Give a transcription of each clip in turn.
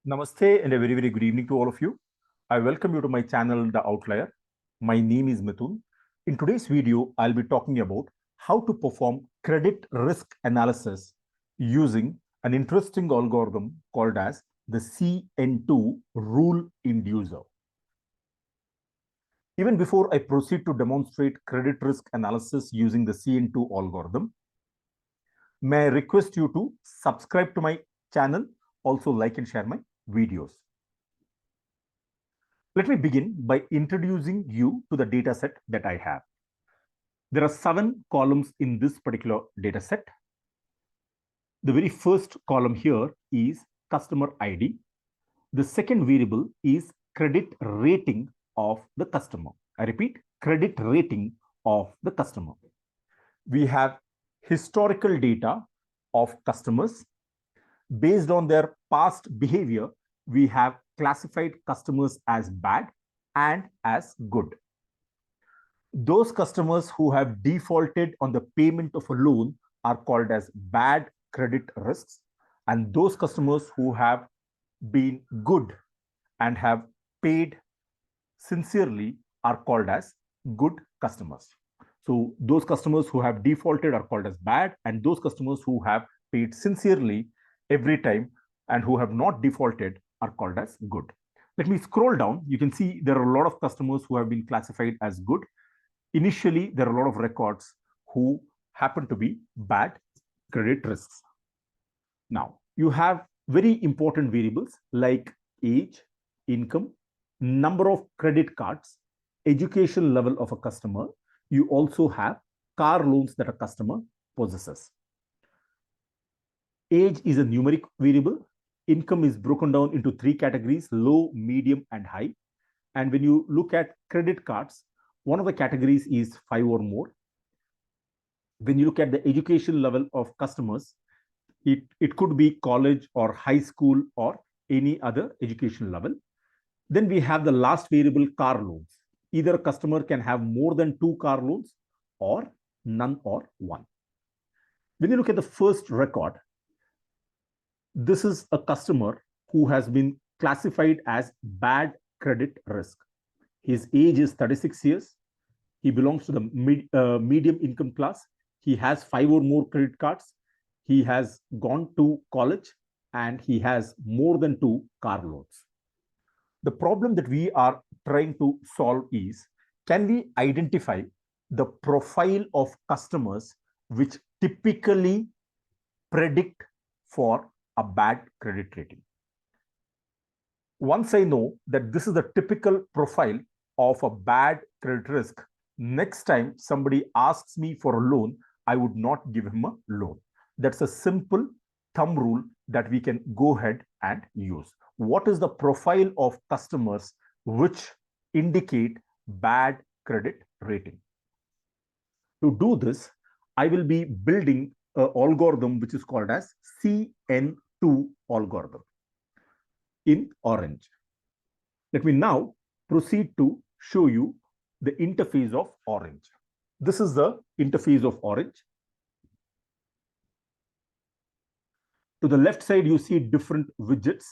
Namaste and a very good evening to all of you. I welcome you to my channel, The Outlier. My name is Mithun. In today's video, I'll be talking about how to perform credit risk analysis using an interesting algorithm called as the CN2 rule inducer. Even before I proceed to demonstrate credit risk analysis using the CN2 algorithm, may I request you to subscribe to my channel, also like and share my videos. Let me begin by introducing you to the data set that I have. There are 7 columns in this particular data set. The very first column here is customer ID. The second variable is credit rating of the customer. I repeat, credit rating of the customer. We have historical data of customers. Based on their past behavior, we have classified customers as bad and as good. Those customers who have defaulted on the payment of a loan are called as bad credit risks, and those customers who have been good and have paid sincerely are called as good customers. So those customers who have defaulted are called as bad, and those customers who have paid sincerely every time and who have not defaulted are called as good. Let me scroll down. You can see there are a lot of customers who have been classified as good. Initially, there are a lot of records who happen to be bad credit risks. Now, you have very important variables like age, income, number of credit cards, education level of a customer. You also have car loans that a customer possesses. Age is a numeric variable. Income is broken down into 3 categories: low, medium, and high. And when you look at credit cards, one of the categories is 5 or more. When you look at the education level of customers, it could be college or high school or any other education level. Then we have the last variable, car loans. Either a customer can have more than 2 car loans or none or 1. When you look at the first record, this is a customer who has been classified as bad credit risk. His age is 36 years. He belongs to the medium income class. He has 5 or more credit cards. He has gone to college and he has more than 2 car loans. The problem that we are trying to solve is, can we identify the profile of customers which typically predict for a bad credit rating? Once I know that this is the typical profile of a bad credit risk, next time somebody asks me for a loan, I would not give him a loan. That's a simple thumb rule that we can go ahead and use. What is the profile of customers which indicate bad credit rating? To do this, I will be building an algorithm which is called as CN2 algorithm in Orange. Let me now proceed to show you the interface of Orange. This is the interface of Orange. To the left side, you see different widgets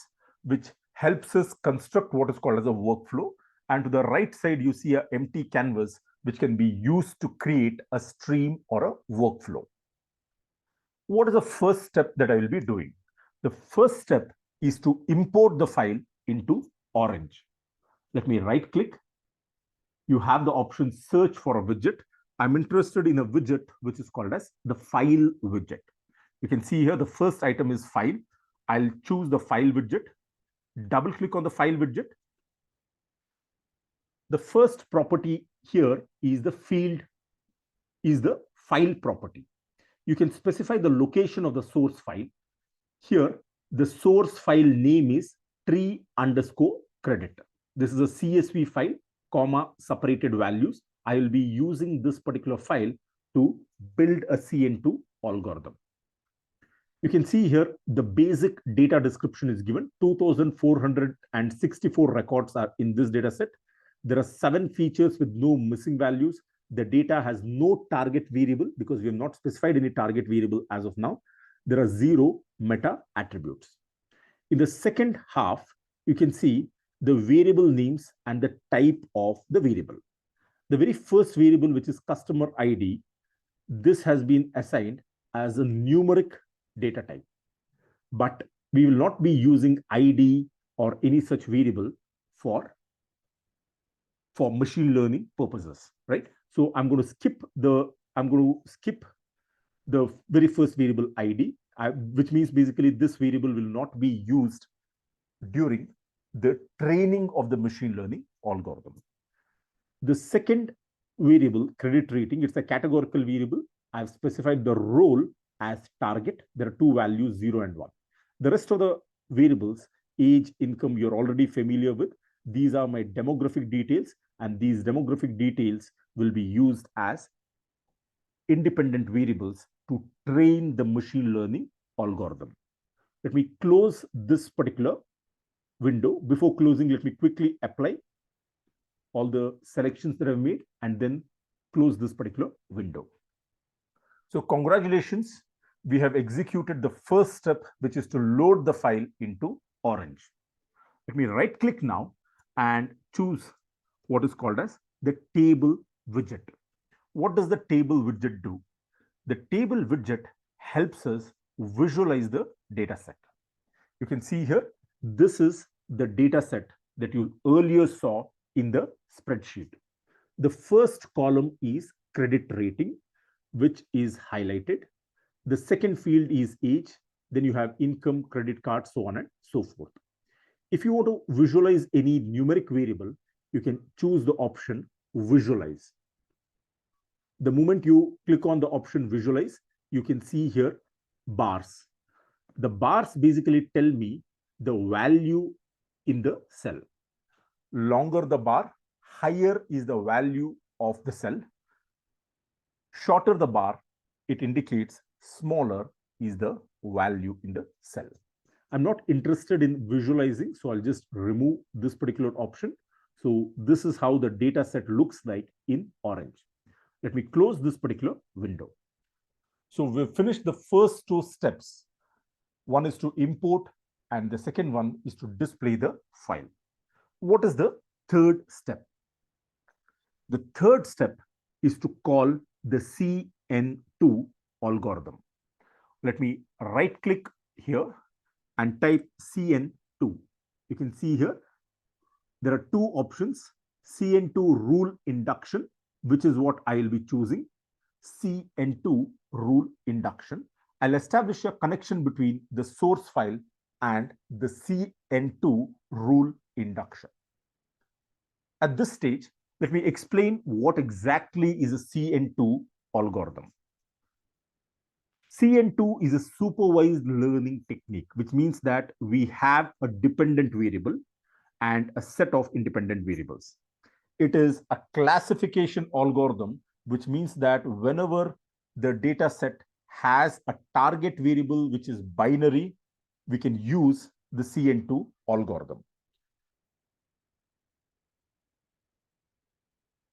which helps us construct what is called as a workflow. And to the right side, you see an empty canvas which can be used to create a stream or a workflow. What is the first step that I will be doing? The first step is to import the file into Orange. Let me right click. You have the option search for a widget. I'm interested in a widget which is called as the file widget. You can see here the first item is file. I'll choose the file widget. Double click on the file widget. The first property here is the field, is the file property. You can specify the location of the source file. Here, the source file name is tree_credit. This is a CSV file, comma, separated values. I will be using this particular file to build a CN2 algorithm. You can see here the basic data description is given. 2,464 records are in this data set. There are 7 features with no missing values. The data has no target variable because we have not specified any target variable as of now. There are 0 meta attributes. In the second half, you can see the variable names and the type of the variable. The very first variable, which is customer ID, this has been assigned as a numeric data type. But we will not be using ID or any such variable for machine learning purposes, right? So I'm going to skip the very first variable ID, which means basically this variable will not be used during the training of the machine learning algorithm. The second variable, credit rating, it's a categorical variable. I've specified the role as target. There are two values, 0 and 1. The rest of the variables, age, income, you're already familiar with. These are my demographic details, and these demographic details will be used as independent variables to train the machine learning algorithm. Let me close this particular window. Before closing, let me quickly apply all the selections that I've made and then close this particular window. So congratulations, we have executed the first step, which is to load the file into Orange. Let me right click now and choose what is called as the table widget. What does the table widget do? The table widget helps us visualize the data set. You can see here, this is the data set that you earlier saw in the spreadsheet. The first column is credit rating, which is highlighted. The second field is age. Then you have income, credit card, so on and so forth. If you want to visualize any numeric variable, you can choose the option visualize. The moment you click on the option visualize, you can see here bars. The bars basically tell me the value in the cell. Longer the bar, higher is the value of the cell. Shorter the bar, it indicates smaller is the value in the cell. I'm not interested in visualizing, so I'll just remove this particular option. So this is how the data set looks like in Orange. Let me close this particular window. So we've finished the first two steps. One is to import, and the second one is to display the file. What is the third step? The third step is to call the CN2 algorithm. Let me right click here and type CN2. You can see here, there are two options, CN2 rule induction, which is what I will be choosing, CN2 rule induction. I'll establish a connection between the source file and the CN2 rule induction. At this stage, let me explain what exactly is a CN2 algorithm. CN2 is a supervised learning technique, which means that we have a dependent variable and a set of independent variables. It is a classification algorithm, which means that whenever the data set has a target variable which is binary, we can use the CN2 algorithm.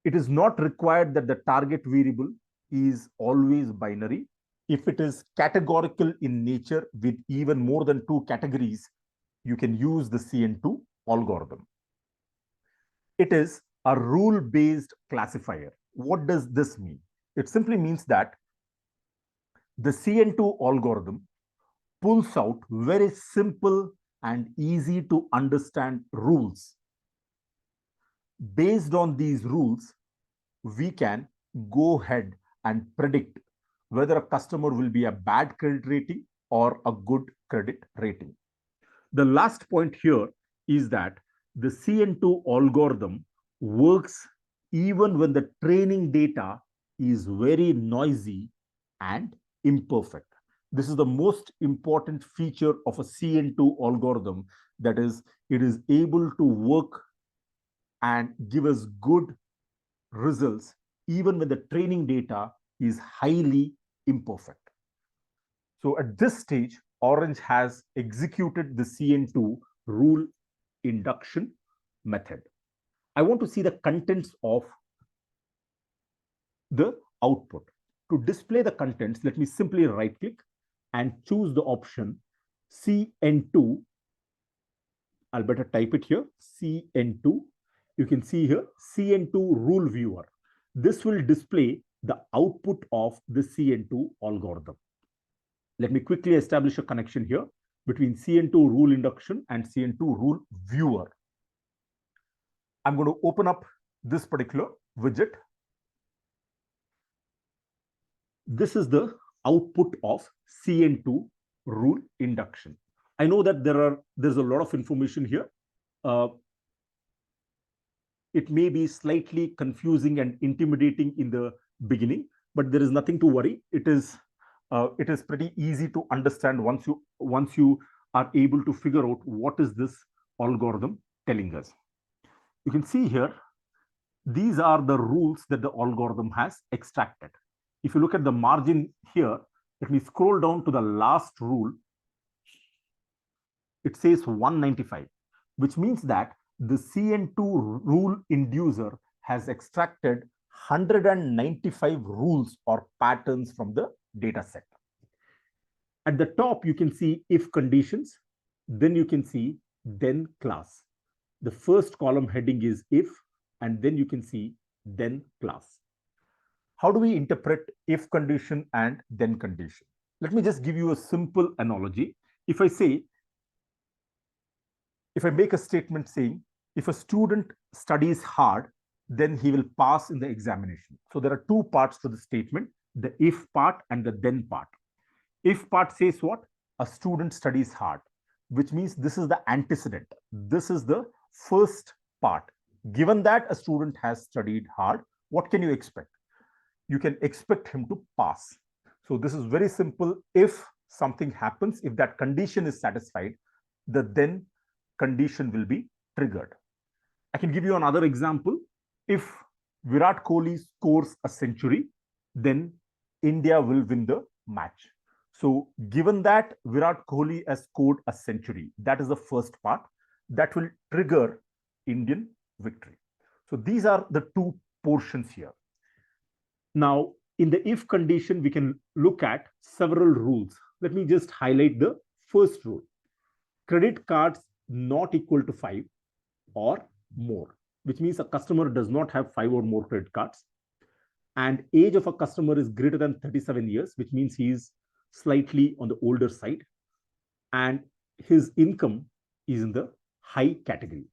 It is not required that the target variable is always binary. If it is categorical in nature with even more than two categories, you can use the CN2 algorithm. It is a rule-based classifier. What does this mean? It simply means that the CN2 algorithm pulls out very simple and easy to understand rules. Based on these rules, we can go ahead and predict whether a customer will be a bad credit rating or a good credit rating. The last point here is that the CN2 algorithm works even when the training data is very noisy and imperfect. This is the most important feature of a CN2 algorithm, that is, it is able to work and give us good results even when the training data is highly imperfect. So at this stage, Orange has executed the CN2 rule induction method. I want to see the contents of the output. To display the contents, let me simply right click and choose the option CN2 I'll better type it here, CN2. You can see here, CN2 rule viewer. This will display the output of the CN2 algorithm. Let me quickly establish a connection here between CN2 rule induction and CN2 rule viewer. I'm going to open up this particular widget. This is the output of CN2 rule induction. I know that there's a lot of information here. It may be slightly confusing and intimidating in the beginning, but there is nothing to worry. It is pretty easy to understand once you are able to figure out what is this algorithm telling us. You can see here, these are the rules that the algorithm has extracted. If you look at the margin here, let me scroll down to the last rule. It says 195, which means that the CN2 rule inducer has extracted 195 rules or patterns from the data set. At the top, you can see if conditions, then you can see then class. The first column heading is if, and then you can see then class. How do we interpret if condition and then condition? Let me just give you a simple analogy. If I make a statement saying, if a student studies hard, then he will pass in the examination. So there are two parts to the statement, the if part and the then part. If part says what? A student studies hard, which means this is the antecedent. This is the first part. Given that a student has studied hard, what can you expect? You can expect him to pass. So this is very simple. If something happens, if that condition is satisfied, the then condition will be triggered. I can give you another example. If Virat Kohli scores a century, then India will win the match. So given that Virat Kohli has scored a century, that is the first part, that will trigger Indian victory. So these are the two portions here. Now, in the if condition, we can look at several rules. Let me just highlight the first rule. Credit cards not equal to 5 or more, which means a customer does not have 5 or more credit cards. And age of a customer is greater than 37 years, which means he is slightly on the older side. And his income is in the high category.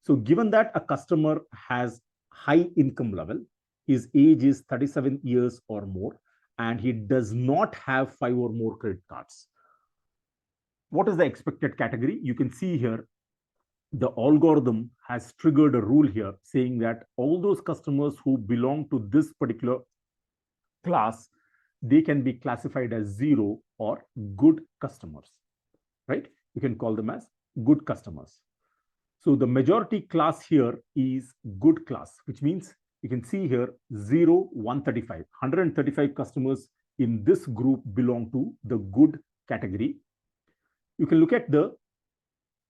So given that a customer has high income level, his age is 37 years or more, and he does not have 5 or more credit cards. What is the expected category? You can see here, the algorithm has triggered a rule here saying that all those customers who belong to this particular class, they can be classified as 0 or good customers, right? You can call them as good customers. So the majority class here is good class, which means you can see here 0, 135. 135 customers in this group belong to the good category. You can look at the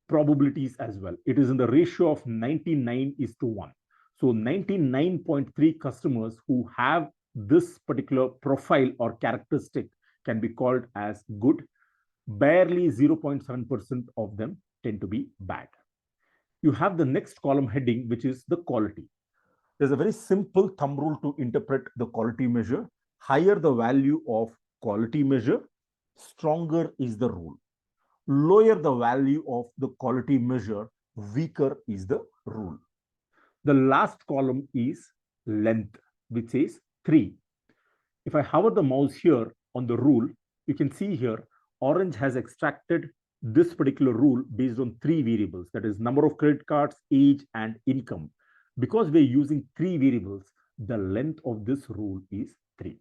probabilities as well. It is in the ratio of 99:1. So 99.3 customers who have this particular profile or characteristic can be called as good. Barely 0.7% of them tend to be bad. You have the next column heading, which is the quality. There's a very simple thumb rule to interpret the quality measure. Higher the value of quality measure, stronger is the rule. Lower the value of the quality measure, weaker is the rule. The last column is length, which is 3. If I hover the mouse here on the rule, you can see here, Orange has extracted this particular rule based on 3 variables, that is number of credit cards, age, and income. Because we're using 3 variables, the length of this rule is 3.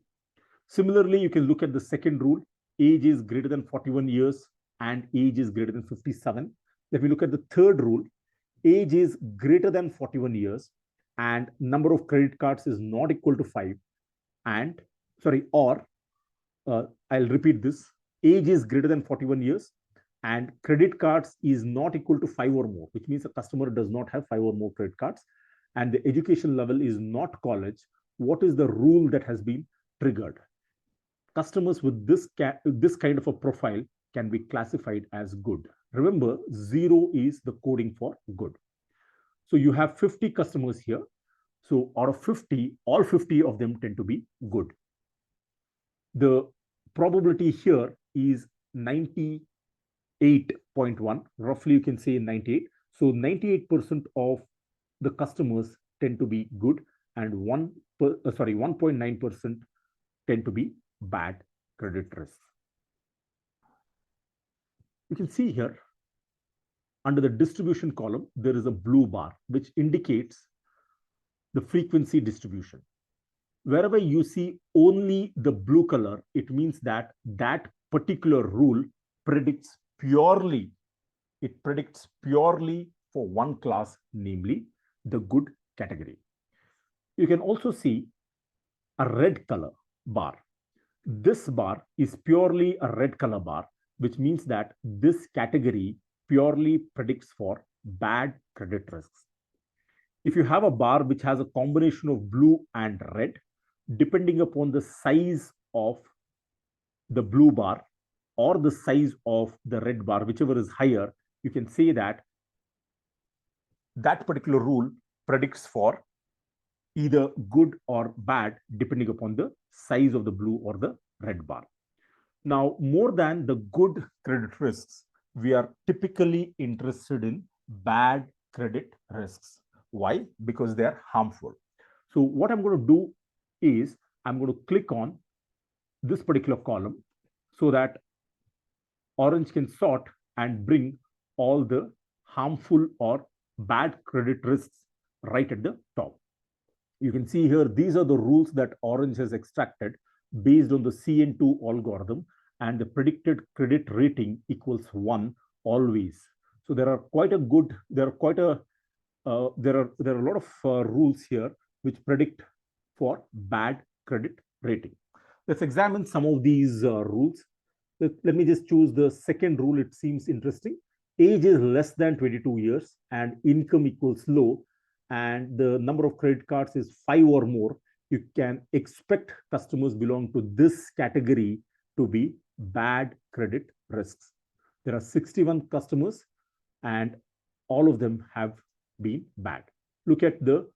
Similarly, you can look at the second rule, age is greater than 41 years and age is greater than 57. If we look at the third rule, age is greater than 41 years and number of credit cards is not equal to 5 and, I'll repeat this, age is greater than 41 years and credit cards is not equal to 5 or more, which means a customer does not have 5 or more credit cards, and the education level is not college. What is the rule that has been triggered? Customers with this kind of a profile can be classified as good. Remember, 0 is the coding for good. So you have 50 customers here. So out of 50, all 50 of them tend to be good. The probability here is 98.1, roughly you can say 98. So 98% of the customers tend to be good, and 1.9% tend to be bad credit risk. You can see here under the distribution column, there is a blue bar which indicates the frequency distribution. Wherever you see only the blue color, it means that that particular rule predicts purely for one class, namely the good category. You can also see a red color bar. This bar is purely a red color bar, which means that this category purely predicts for bad credit risks. If you have a bar which has a combination of blue and red, depending upon the size of the blue bar or the size of the red bar, whichever is higher, you can say that that particular rule predicts for either good or bad, depending upon the size of the blue or the red bar. Now, more than the good credit risks, we are typically interested in bad credit risks. Why? Because they are harmful. So what I'm going to do is I'm going to click on this particular column so that Orange can sort and bring all the harmful or bad credit risks right at the top. You can see here, these are the rules that Orange has extracted based on the CN2 algorithm, and the predicted credit rating equals 1 always. So there are a lot of rules here which predict for bad credit rating. Let's examine some of these rules. Let me just choose the second rule. It seems interesting. Age is less than 22 years and income equals low, and the number of credit cards is 5 or more. You can expect customers belong to this category to be bad credit risks. There are 61 customers and all of them have been bad. Look at the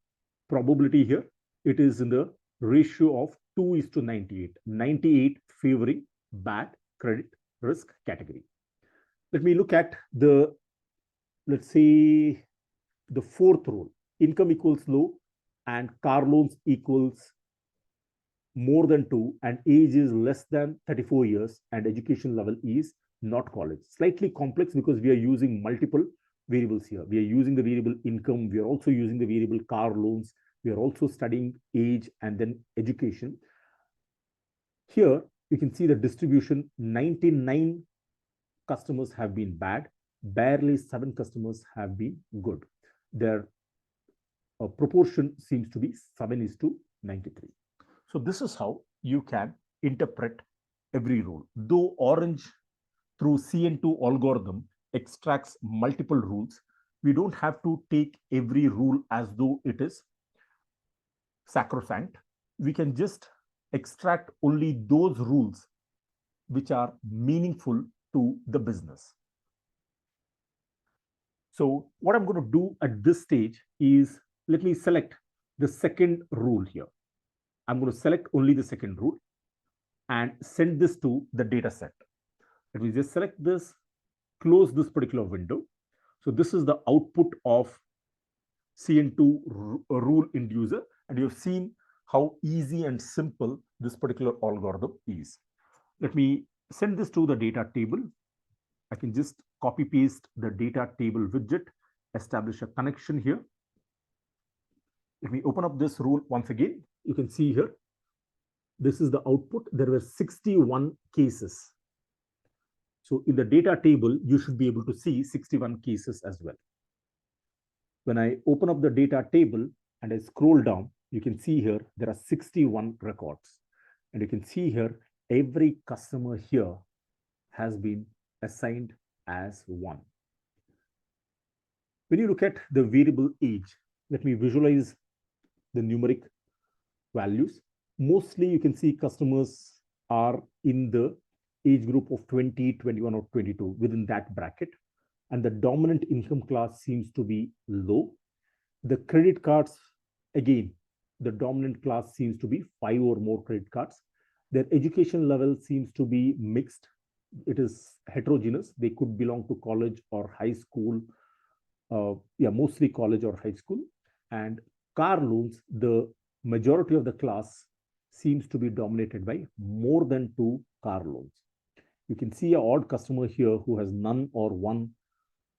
probability here. It is in the ratio of 2:98. 98 favoring bad credit risk category. Let me look at the, let's say, the fourth rule. Income equals low and car loans equals more than 2, and age is less than 34 years and education level is not college. Slightly complex because we are using multiple variables here. We are using the variable income. We are also using the variable car loans. We are also studying age and then education. Here, you can see the distribution. 99 customers have been bad. Barely 7 customers have been good. Their proportion seems to be 7:93. So this is how you can interpret every rule. Though Orange, through CN2 algorithm, extracts multiple rules, we don't have to take every rule as though it is sacrosanct. We can just extract only those rules which are meaningful to the business. So what I'm going to do at this stage is, let me select the second rule here. I'm going to select only the second rule and send this to the data set. Let me just select this, close this particular window. So this is the output of CN2 rule inducer, and you've seen how easy and simple this particular algorithm is. Let me send this to the data table. I can just copy paste the data table widget, establish a connection here. Let me open up this rule once again. You can see here, this is the output. There were 61 cases. So in the data table, you should be able to see 61 cases as well. When I open up the data table and I scroll down, you can see here, there are 61 records. And you can see here, every customer here has been assigned as 1. When you look at the variable age, let me visualize the numeric values. Mostly you can see customers are in the age group of 20, 21, or 22 within that bracket. And the dominant income class seems to be low. The credit cards, again, the dominant class seems to be 5 or more credit cards. Their education level seems to be mixed. It is heterogeneous. They could belong to college or high school. Mostly college or high school. And car loans, the majority of the class seems to be dominated by more than 2 car loans. You can see an odd customer here who has none or 1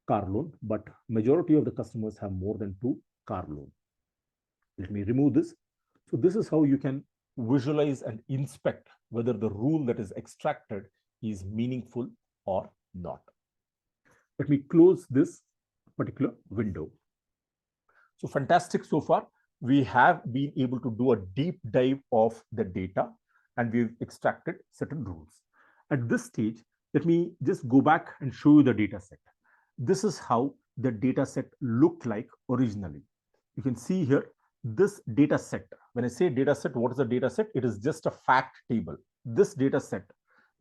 car loan, but majority of the customers have more than 2 car loans. Let me remove this. So this is how you can visualize and inspect whether the rule that is extracted is meaningful or not. Let me close this particular window. So fantastic so far. We have been able to do a deep dive of the data and we've extracted certain rules. At this stage, let me just go back and show you the data set. This is how the data set looked like originally. You can see here this data set. When I say data set, what is a data set? It is just a fact table. This data set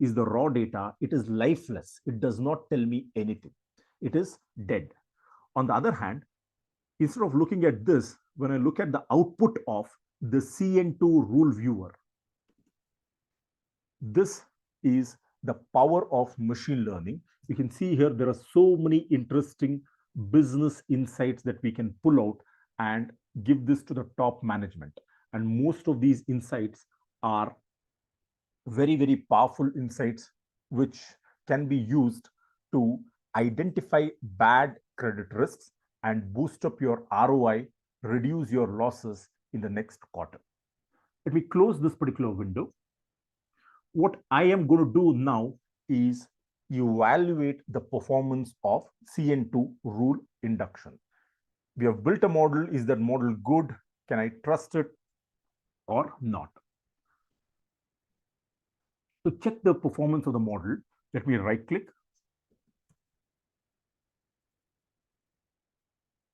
is the raw data. It is lifeless. It does not tell me anything. It is dead. On the other hand, instead of looking at this, when I look at the output of the CN2 rule viewer, this is the power of machine learning. You can see here there are so many interesting business insights that we can pull out and give this to the top management. And most of these insights are very, very powerful insights which can be used to identify bad credit risks and boost up your ROI, reduce your losses in the next quarter. Let me close this particular window. What I am going to do now is evaluate the performance of CN2 rule induction. We have built a model. Is that model good? Can I trust it or not? To check the performance of the model, let me right click.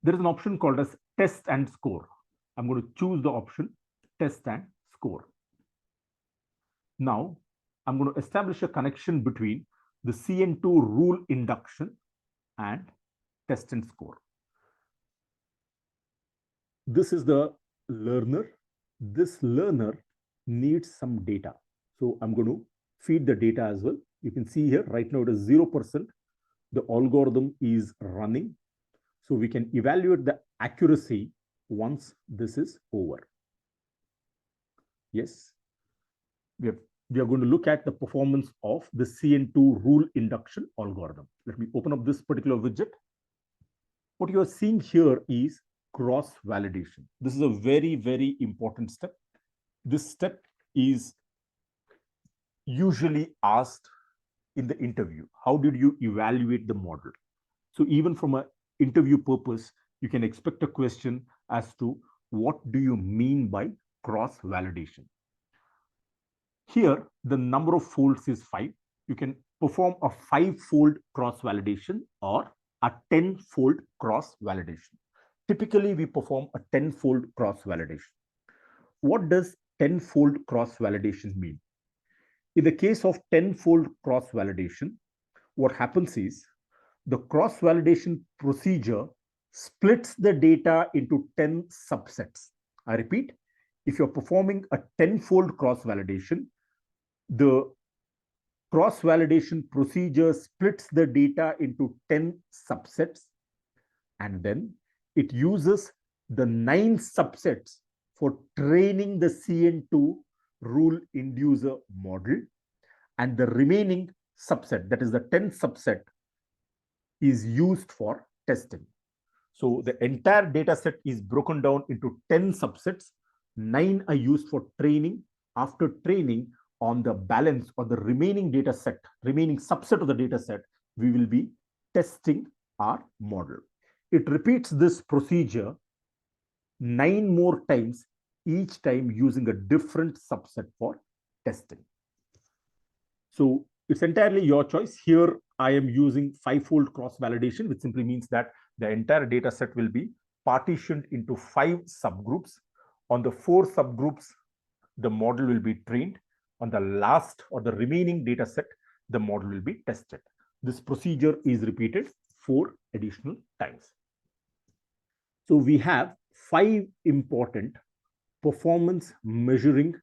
There is an option called as test and score. I'm going to choose the option test and score. Now, I'm going to establish a connection between the CN2 rule induction and test and score. This is the learner. This learner needs some data. So I'm going to feed the data as well. You can see here right now it is 0%. The algorithm is running. So we can evaluate the accuracy once this is over. Yes, we are going to look at the performance of the CN2 rule induction algorithm. Let me open up this particular widget. What you are seeing here is cross validation. This is a very, very important step. This step is usually asked in the interview. How did you evaluate the model? So even from an interview purpose, you can expect a question as to what do you mean by cross validation? Here, the number of folds is 5. You can perform a 5-fold cross validation or a 10-fold cross validation. Typically, we perform a 10-fold cross validation. What does 10-fold cross validation mean? In the case of 10-fold cross validation, what happens is the cross validation procedure splits the data into 10 subsets. I repeat, if you're performing a 10-fold cross validation, the cross validation procedure splits the data into 10 subsets, and then it uses the 9 subsets for training the CN2 rule inducer model, and the remaining subset, that is the 10 subset, is used for testing. So the entire data set is broken down into 10 subsets. 9 are used for training. After training, on the balance or the remaining data set, remaining subset of the data set, we will be testing our model. It repeats this procedure 9 more times, each time using a different subset for testing. So it's entirely your choice. Here, I am using 5-fold cross validation, which simply means that the entire data set will be partitioned into 5 subgroups. On the 4 subgroups, the model will be trained. On the last or the remaining data set, the model will be tested. This procedure is repeated 4 additional times. So we have 5 important performance measuring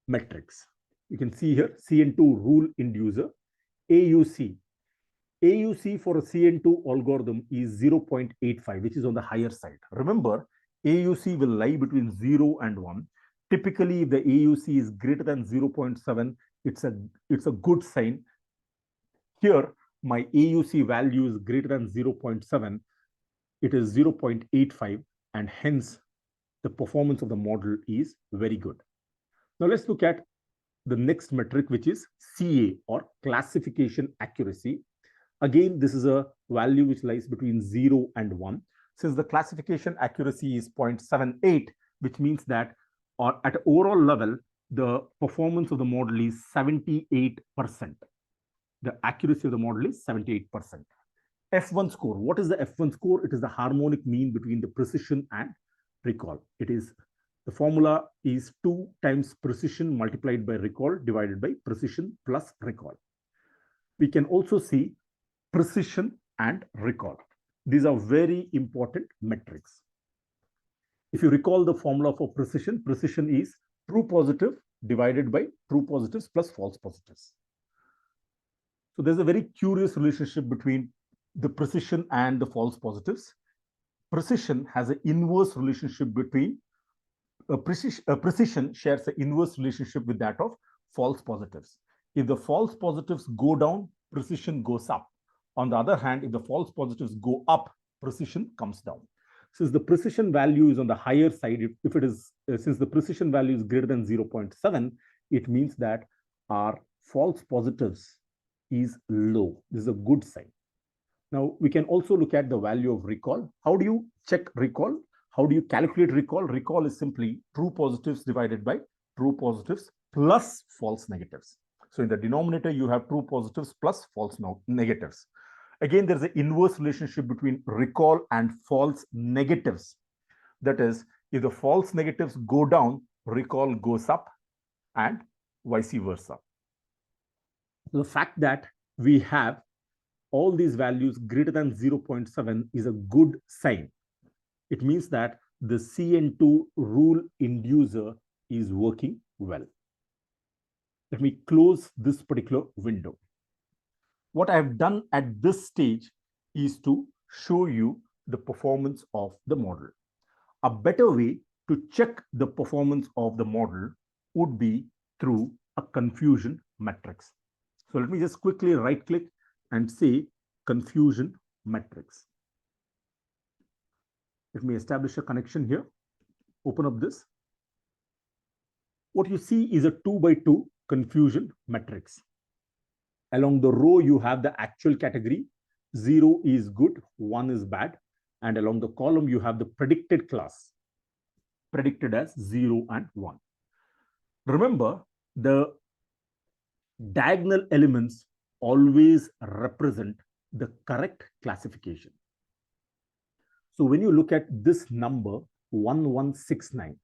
metrics. You can see here CN2 rule inducer, AUC. AUC for a CN2 algorithm is 0.85, which is on the higher side. Remember, AUC will lie between 0 and 1. Typically, if the AUC is greater than 0.7, it's a good sign. Here, my AUC value is greater than 0.7. It is 0.85, and hence the performance of the model is very good. Now let's look at the next metric, which is CA, or classification accuracy. Again, this is a value which lies between 0 and 1. Since the classification accuracy is 0.78, which means that at an overall level, the performance of the model is 78%. The accuracy of the model is 78%. F1 score. What is the F1 score? It is the harmonic mean between the precision and recall. The formula is 2 times precision multiplied by recall divided by precision plus recall. We can also see precision and recall. These are very important metrics. If you recall the formula for precision, precision is true positive divided by true positives plus false positives. So there's a very curious relationship between the precision and the false positives. Precision has an inverse relationship between precision shares an inverse relationship with that of false positives. If the false positives go down, precision goes up. On the other hand, if the false positives go up, precision comes down. Since the precision value is on the higher side, since the precision value is greater than 0.7, it means that our false positives is low. This is a good sign. Now, we can also look at the value of recall. How do you check recall? How do you calculate recall? Recall is simply true positives divided by true positives plus false negatives. So in the denominator, you have true positives plus false negatives. Again, there's an inverse relationship between recall and false negatives. That is, if the false negatives go down, recall goes up, and vice versa. The fact that we have all these values greater than 0.7 is a good sign. It means that the CN2 rule inducer is working well. Let me close this particular window. What I have done at this stage is to show you the performance of the model. A better way to check the performance of the model would be through a confusion matrix. So let me just quickly right-click and say confusion matrix. Let me establish a connection here. Open up this. What you see is a 2x2 confusion matrix. Along the row, you have the actual category. 0 is good, 1 is bad. And along the column, you have the predicted class, predicted as 0 and 1. Remember, the diagonal elements always represent the correct classification. So when you look at this number 1169,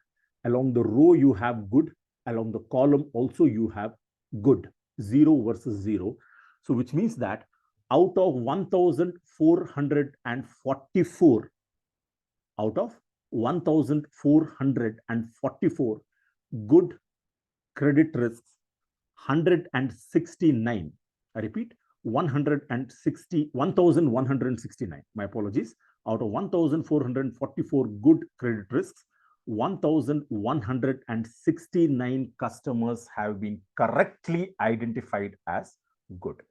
along the row you have good, along the column also you have good, 0 versus 0. So which means that out of 1444, good credit risks, 169, I repeat, 1169, my apologies. Out of 1444 good credit risks, 1169 customers have been correctly identified as good.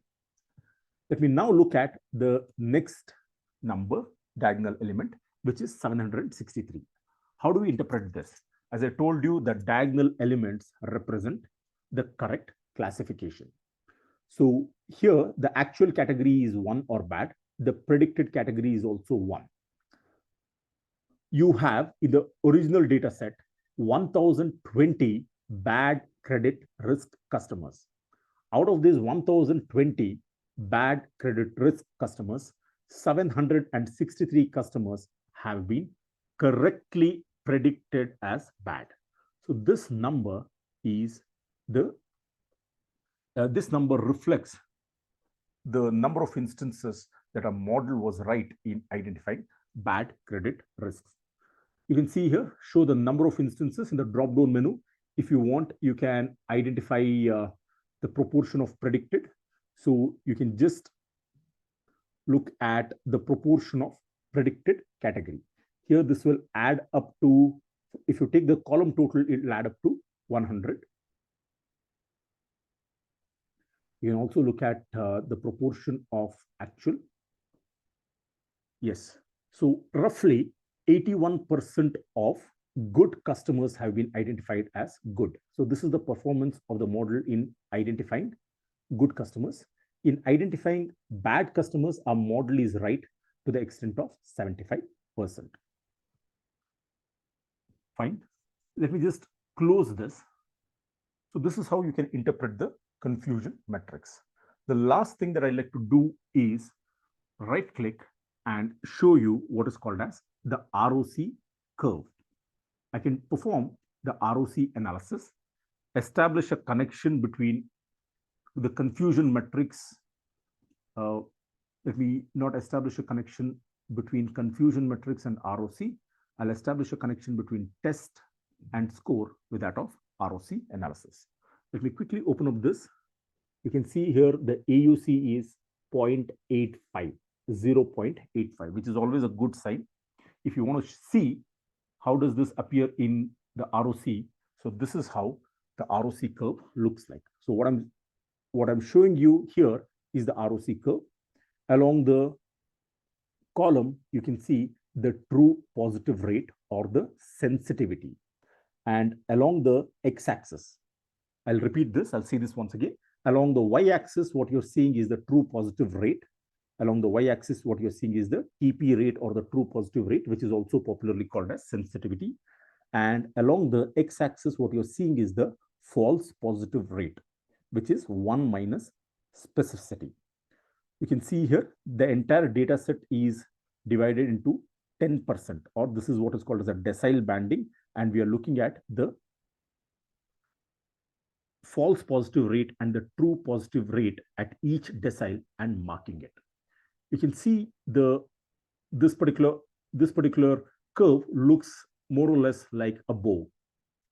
Let me now look at the next number, diagonal element, which is 763. How do we interpret this? As I told you, the diagonal elements represent the correct classification. So here, the actual category is 1 or bad. The predicted category is also 1. You have in the original data set 1020 bad credit risk customers. Out of these 1020 bad credit risk customers, 763 customers have been correctly predicted as bad. So this number is the this number reflects the number of instances that a model was right in identifying bad credit risks. You can see here, show the number of instances in the drop-down menu. If you want, you can identify the proportion of predicted. So you can just look at the proportion of predicted category. Here, this will add up to, if you take the column total, it will add up to 100. You can also look at the proportion of actual. Yes. So roughly 81% of good customers have been identified as good. So this is the performance of the model in identifying good customers. In identifying bad customers, our model is right to the extent of 75%. Fine. Let me just close this. So this is how you can interpret the confusion matrix. The last thing that I like to do is right click and show you what is called as the ROC curve. I can perform the ROC analysis, establish a connection between the confusion matrix. Let me not establish a connection between confusion matrix and ROC. I'll establish a connection between test and score with that of ROC analysis. Let me quickly open up this. You can see here the AUC is 0.85, 0.85, which is always a good sign. If you want to see how does this appear in the ROC, so this is how the ROC curve looks like. So what I'm showing you here is the ROC curve. Along the column, you can see the true positive rate or the sensitivity. And along the x-axis, I'll repeat this, I'll say this once again. Along the y-axis, what you're seeing is the true positive rate. Along the y-axis, what you're seeing is the TP rate or the true positive rate, which is also popularly called as sensitivity. And along the x-axis, what you're seeing is the false positive rate, which is 1 minus specificity. You can see here, the entire data set is divided into 10%, or this is what is called as a decile banding. And we are looking at the false positive rate and the true positive rate at each decile and marking it. You can see this particular curve looks more or less like a bow,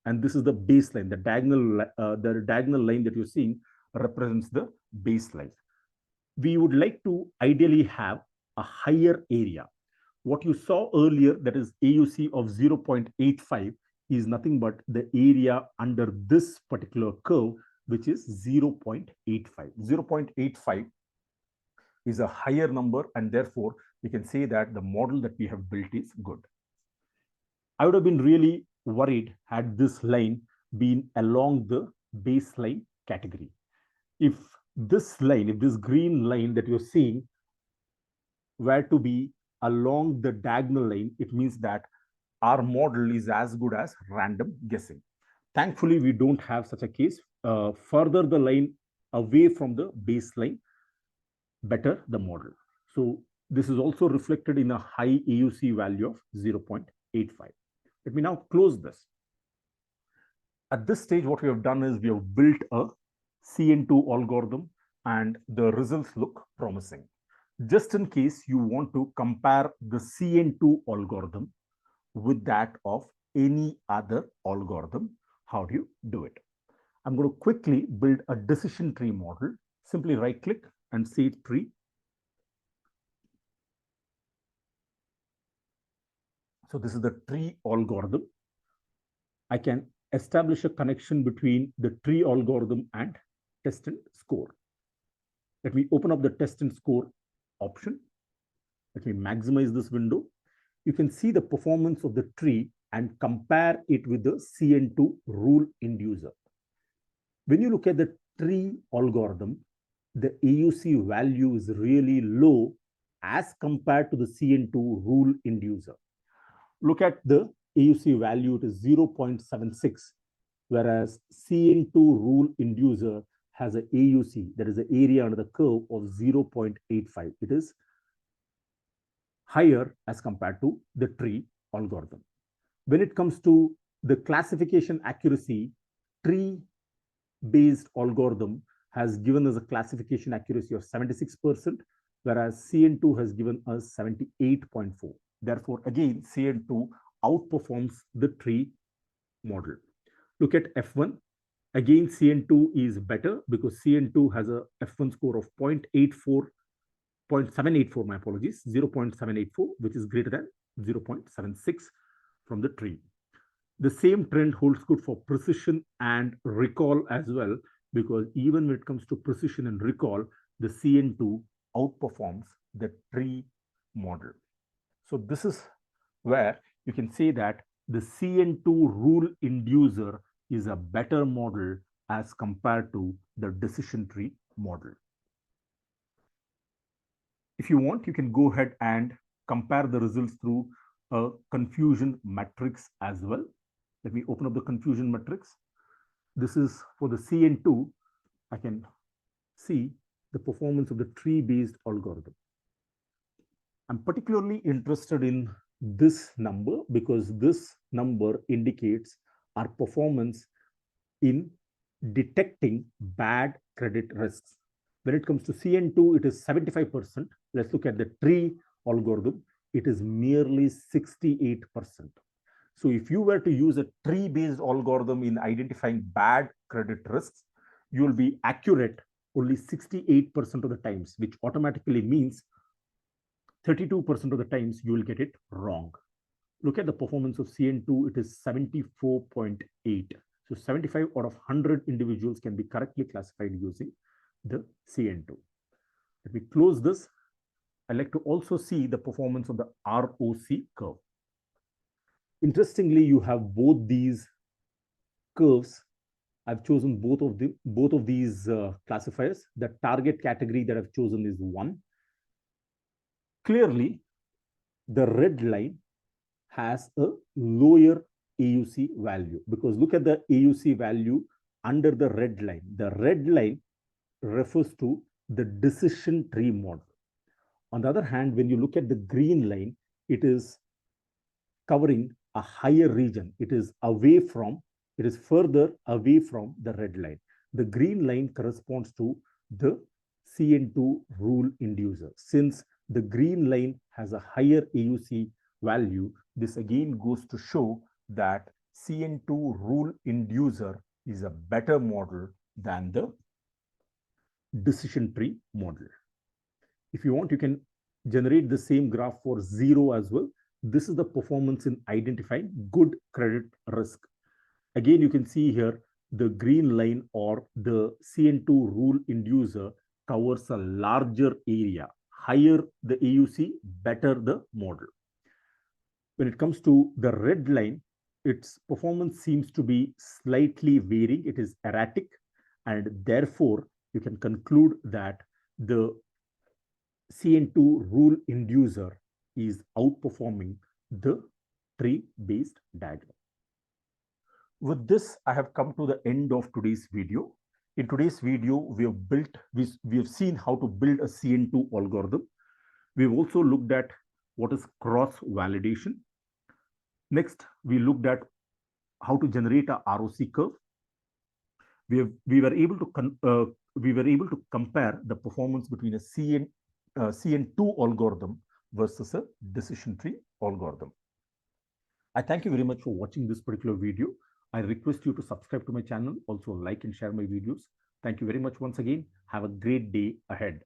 and this is the baseline. The diagonal line that you're seeing represents the baseline. We would like to ideally have a higher area. What you saw earlier, that is AUC of 0.85, is nothing but the area under this particular curve, which is 0.85. 0.85 is a higher number, and therefore we can say that the model that we have built is good. I would have been really worried had this line been along the baseline category. If this line, if this green line that you're seeing were to be along the diagonal line, it means that our model is as good as random guessing. Thankfully, we don't have such a case. Further the line away from the baseline, better the model. So this is also reflected in a high AUC value of 0.85. Let me now close this. At this stage, what we have done is we have built a CN2 algorithm, and the results look promising. Just in case you want to compare the CN2 algorithm with that of any other algorithm, how do you do it? I'm going to quickly build a decision tree model. Simply right click and say tree. So this is the tree algorithm. I can establish a connection between the tree algorithm and test and score. Let me open up the test and score option. Let me maximize this window. You can see the performance of the tree and compare it with the CN2 rule inducer. When you look at the tree algorithm, the AUC value is really low as compared to the CN2 rule inducer. Look at the AUC value, it is 0.76, whereas CN2 rule inducer has an AUC, that is the area under the curve, of 0.85. It is higher as compared to the tree algorithm. When it comes to the classification accuracy, tree-based algorithm has given us a classification accuracy of 76%, whereas CN2 has given us 78.4. Therefore, again, CN2 outperforms the tree model. Look at F1. Again, CN2 is better because CN2 has a F1 score of 0.784, my apologies, 0.784, which is greater than 0.76 from the tree. The same trend holds good for precision and recall as well, because even when it comes to precision and recall, the CN2 outperforms the tree model. So this is where you can say that the CN2 rule inducer is a better model as compared to the decision tree model. If you want, you can go ahead and compare the results through a confusion matrix as well. Let me open up the confusion matrix. This is for the CN2. I can see the performance of the tree-based algorithm. I'm particularly interested in this number because this number indicates our performance in detecting bad credit risks. When it comes to CN2, it is 75%. Let's look at the tree algorithm. It is merely 68%. So if you were to use a tree-based algorithm in identifying bad credit risks, you will be accurate only 68% of the times, which automatically means 32% of the times you will get it wrong. Look at the performance of CN2, it is 74.8. So 75 out of 100 individuals can be correctly classified using the CN2. Let me close this. I'd like to also see the performance of the ROC curve. Interestingly, you have both these curves. I've chosen both of these classifiers. The target category that I've chosen is 1. Clearly, the red line has a lower AUC value because look at the AUC value under the red line. The red line refers to the decision tree model. On the other hand, when you look at the green line, it is covering a higher region. It is further away from the red line. The green line corresponds to the CN2 rule inducer. Since the green line has a higher AUC value, this again goes to show that CN2 rule inducer is a better model than the decision tree model. If you want, you can generate the same graph for 0 as well. This is the performance in identifying good credit risk. Again, you can see here the green line or the CN2 rule inducer covers a larger area. Higher the AUC, better the model. When it comes to the red line, its performance seems to be slightly varying. It is erratic, and therefore you can conclude that the CN2 rule inducer is outperforming the tree-based diagram. With this, I have come to the end of today's video. In today's video, we have seen how to build a CN2 algorithm. We've also looked at what is cross-validation. Next, we looked at how to generate a ROC curve. We were able to compare the performance between a CN2 algorithm versus a decision tree algorithm. I thank you very much for watching this particular video. I request you to subscribe to my channel, also like and share my videos. Thank you very much once again. Have a great day ahead.